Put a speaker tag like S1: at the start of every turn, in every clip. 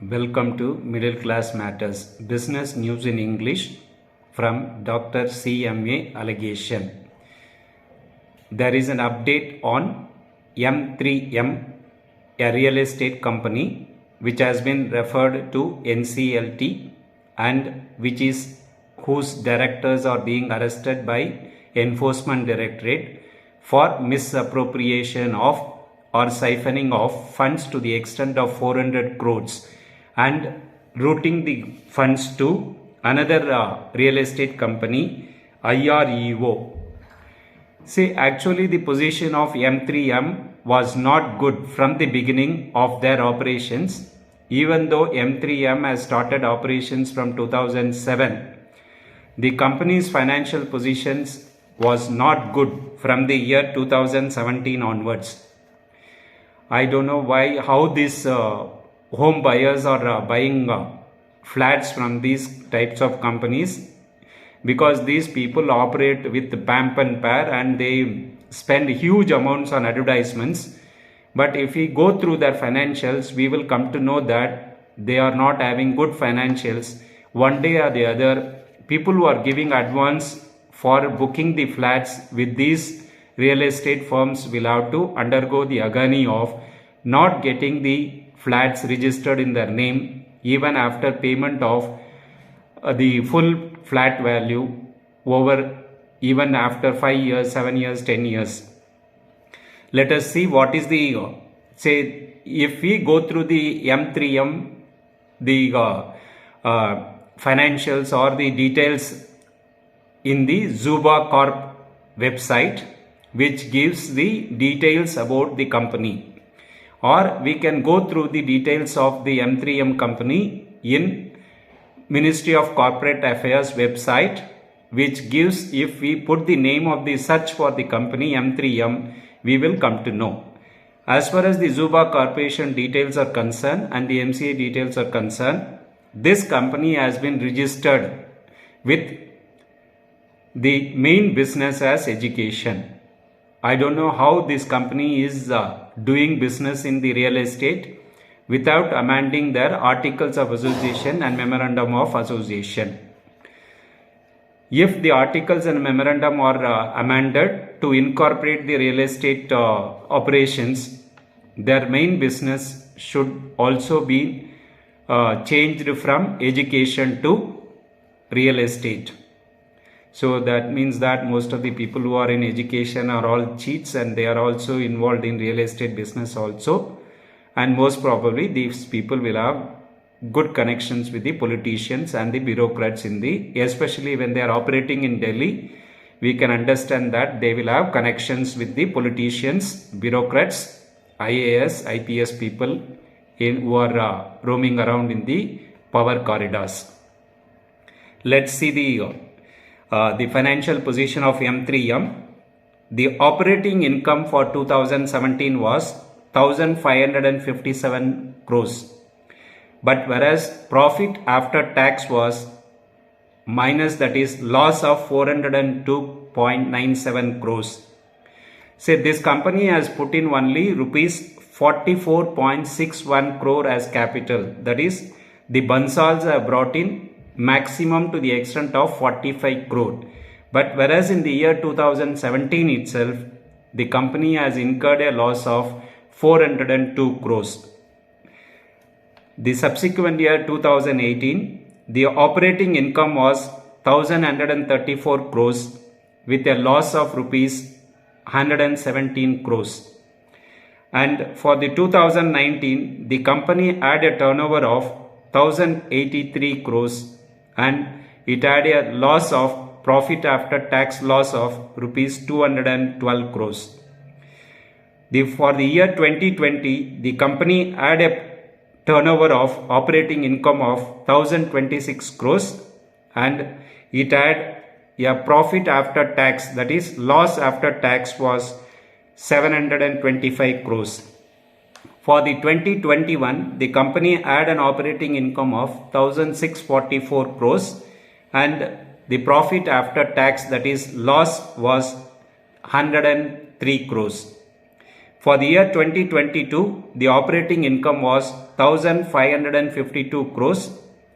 S1: Welcome to Middle Class Matters, Business News in English from Dr. CMA Allegation. There is an update on M3M, a real estate company which has been referred to NCLT and whose directors are being arrested by Enforcement Directorate for misappropriation of or siphoning of funds to the extent of 400 crores and routing the funds to another real estate company, IREO. See, actually the position of M3M was not good from the beginning of their operations. Even though M3M has started operations from 2007, the company's financial positions was not good from the year 2017 onwards. I don't know how these home buyers are buying flats from these types of companies, because these people operate with pamp and pair and they spend huge amounts on advertisements. But if we go through their financials, we will come to know that they are not having good financials. One day or the other, people who are giving advance for booking the flats with these real estate firms will have to undergo the agony of not getting the flats registered in their name even after payment of the full flat value over even after 5 years, 7 years, 10 years. Let us see what is the if we go through the M3M, the financials or the details in the Zuba Corp website, which gives the details about the company, or we can go through the details of the M3M company in Ministry of Corporate Affairs website, which gives, if we put the name of the search for the company M3M, we will come to know. As far as the Zuba Corporation details are concerned and the MCA details are concerned, this company has been registered with the main business as education. I don't know how this company is doing business in the real estate without amending their articles of association and memorandum of association. If the articles and memorandum are amended to incorporate the real estate operations, their main business should also be changed from education to real estate. So that means that most of the people who are in education are all cheats, and they are also involved in real estate business also. And most probably these people will have good connections with the politicians and the bureaucrats especially when they are operating in Delhi. We can understand that they will have connections with the politicians, bureaucrats, IAS, IPS people who are roaming around in the power corridors. Let's see the financial position of M3M. The operating income for 2017 was 1,557 crores. But whereas profit after tax was minus, that is loss of 402.97 crores. Say this company has put in only rupees 44.61 crore as capital. That is, the Bansals have brought in maximum to the extent of 45 crore. But whereas in the year 2017 itself, the company has incurred a loss of 402 crores. The subsequent year 2018, the operating income was 1,134 crores with a loss of rupees 117 crores. And for the 2019, the company had a turnover of 1,083 crores and it had a loss of profit after tax loss of rupees 212 crores. For the year 2020, the company had a turnover of operating income of 1,026 crores and it had a profit after tax, that is loss after tax, was 725 crores. For the 2021, the company had an operating income of 1,644 crores and the profit after tax, that is loss, was 103 crores. For the year 2022, the operating income was 1,552 crores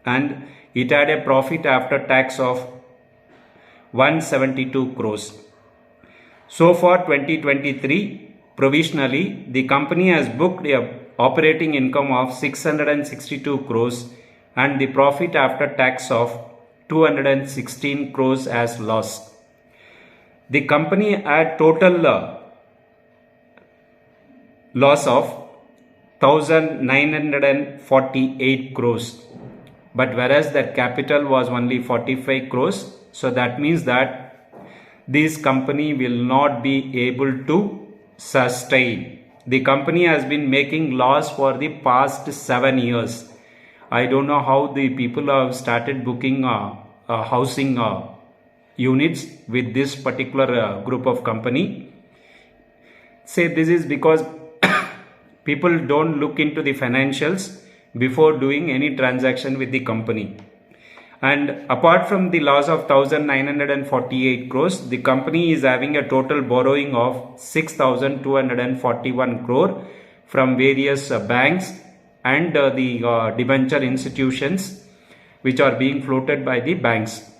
S1: and it had a profit after tax of 172 crores. So for 2023, provisionally, the company has booked a operating income of 662 crores and the profit after tax of 216 crores as loss. The company had total loss of 1948 crores, but whereas that capital was only 45 crores, so that means that this company will not be able to sustain. The company has been making loss for the past 7 years. I don't know how the people have started booking housing units with this particular group of company. Say this is because people don't look into the financials before doing any transaction with the company. And apart from the loss of 1948 crores, the company is having a total borrowing of 6,241 crore from various banks and the debenture institutions which are being floated by the banks.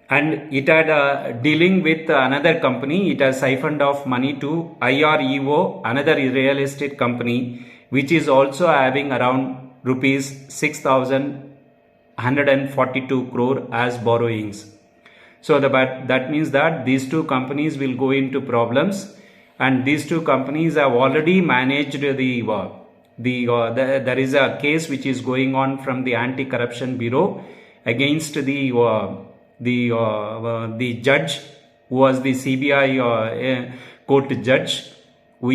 S1: And it had dealing with another company. It has siphoned off money to IREO, another real estate company, which is also having around rupees 6,142 crore as borrowings. So that means that these two companies will go into problems, and these two companies have already managed there is a case which is going on from the Anti-Corruption Bureau against the judge who was the CBI court judge, who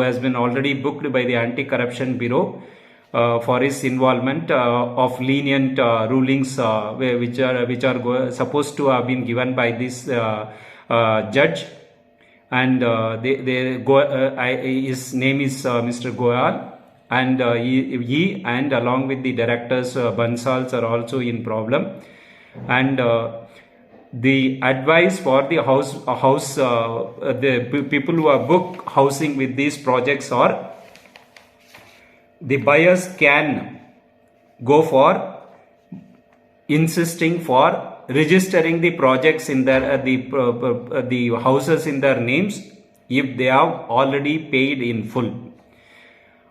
S1: has been already booked by the Anti-Corruption Bureau for his involvement of lenient rulings which are supposed to have been given by this judge, and his name is Mr. Goyal, and he and along with the directors Bansals are also in problem. And the advice for the the people who are book housing with these projects are, the buyers can go for insisting for registering the projects in their the houses in their names if they have already paid in full.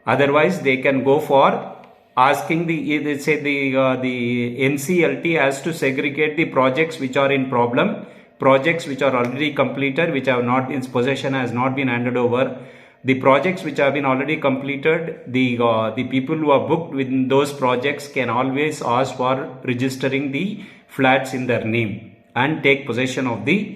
S1: Otherwise, they can go for asking the NCLT has to segregate the projects which are in problem, projects which are already completed, which have not, its possession has not been handed over. The projects which have been already completed, the people who are booked within those projects can always ask for registering the flats in their name and take possession of the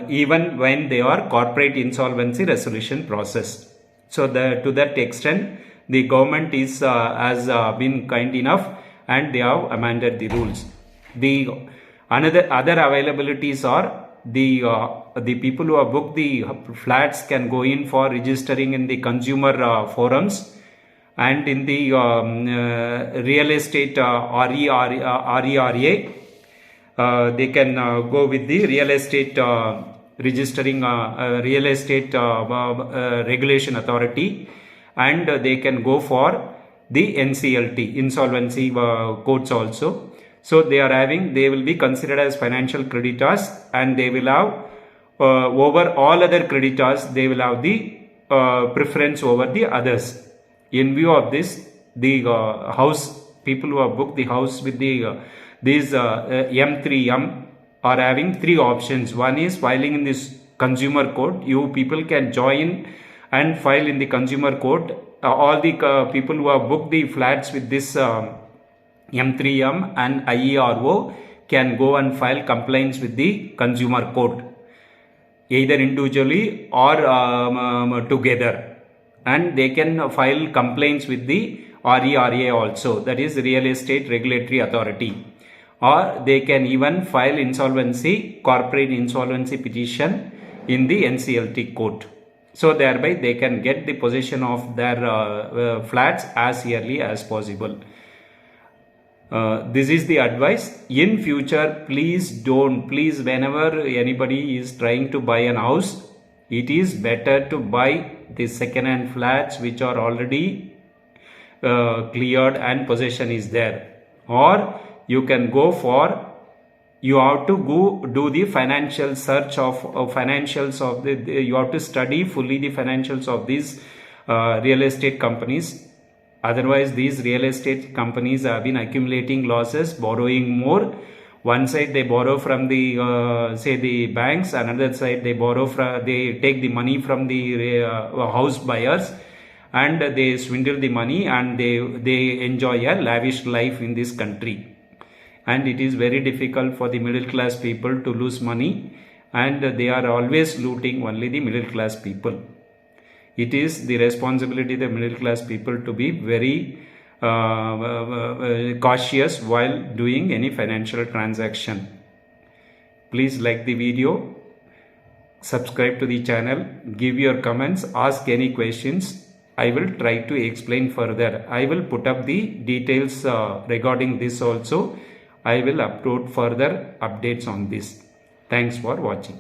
S1: even when they are corporate insolvency resolution process. So to that extent, the government has been kind enough and they have amended the rules. The other availabilities are the people who have booked the flats can go in for registering in the consumer forums and in the real estate RERA. They can go with the real estate registering real estate regulation authority, and they can go for the NCLT insolvency courts also. So they will be considered as financial creditors, and they will have over all other creditors, they will have the preference over the others. In view of this, the people who have booked the house with the these M3M are having three options. One is filing in this consumer court. You people can join and file in the consumer court. All the people who have booked the flats with this M3M and IERO can go and file complaints with the consumer court, either individually or together, and they can file complaints with the RERA also, that is Real Estate Regulatory Authority, or they can even file insolvency, corporate insolvency petition in the NCLT court. So thereby they can get the possession of their flats as early as possible. This is the advice. In future, please whenever anybody is trying to buy an house, It is better to buy the second hand flats which are already cleared and possession is there, or you can go for, you have to go do the financial search of financials of the you have to study fully the financials of these real estate companies. Otherwise these real estate companies have been accumulating losses, borrowing more. One side they borrow from the say the banks, another side they borrow from, they take the money from the house buyers, and they swindle the money, and they enjoy a lavish life in this country. And it is very difficult for the middle class people to lose money, and they are always looting only the middle class people. It is the responsibility of the middle class people to be very cautious while doing any financial transaction. Please like the video, subscribe to the channel, give your comments, ask any questions. I will try to explain further. I will put up the details regarding this also. I will upload further updates on this. Thanks for watching.